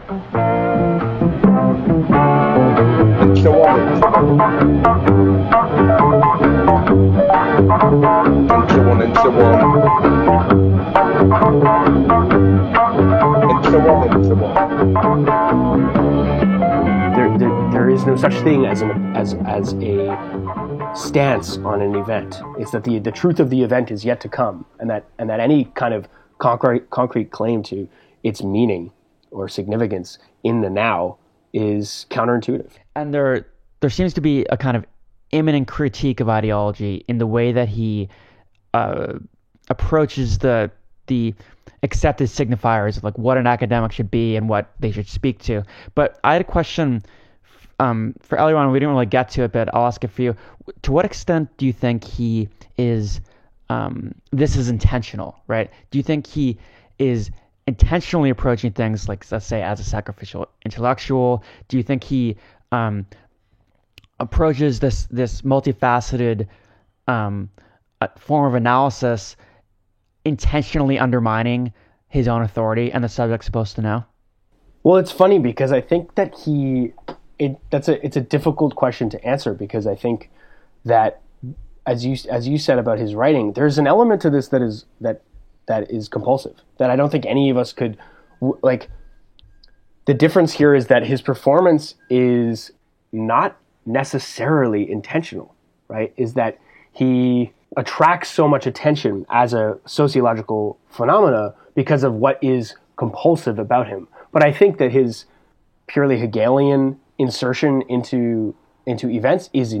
and so on and so on, and so on and so on, and so on and so on. There is no such thing as a stance on an event. It's that the truth of the event is yet to come, and that any kind of concrete claim to its meaning or significance in the now is counterintuitive. And there seems to be a kind of imminent critique of ideology in the way that he approaches the accepted signifiers of like what an academic should be and what they should speak to. But I had a question for Eliran. We didn't really get to it, but I'll ask it for you. To what extent do you think he is this is intentional, right? Do you think he is intentionally approaching things like, let's say, as a sacrificial intellectual? Do you think he approaches this multifaceted form of analysis intentionally undermining his own authority and the subject's supposed to know? Well, it's funny because I think that it's a difficult question to answer, because I think that as you said about his writing, there's an element to this that is compulsive, that I don't think any of us could like. The difference here is that his performance is not necessarily intentional, right? Is that he attracts so much attention as a sociological phenomena because of what is compulsive about him. But I think that his purely Hegelian insertion into events is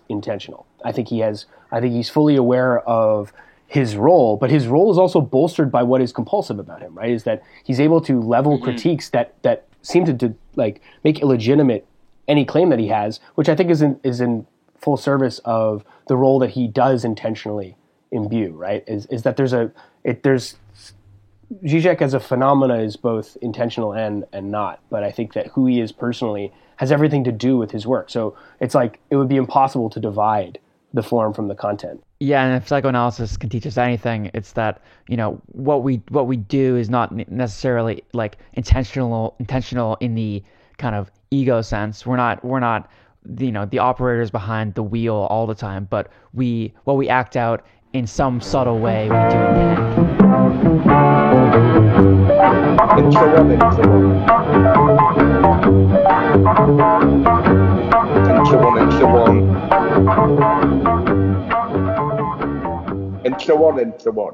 intentional. I think he's fully aware of his role, but his role is also bolstered by what is compulsive about him, right? Is that he's able to level critiques that seem to like make illegitimate any claim that he has, which I think is in full service of the role that he does intentionally imbue, right? Is that there's Zizek as a phenomena is both intentional and not, but I think that who he is personally has everything to do with his work. So it's like it would be impossible to divide the form from the content. Yeah, and if psychoanalysis can teach us anything, it's that, you know, what we do is not necessarily like intentional in the kind of ego sense. We're not the operators behind the wheel all the time, but what we act out in some subtle way we do intend. And so on and so on. And so on and so on. And so on and so on.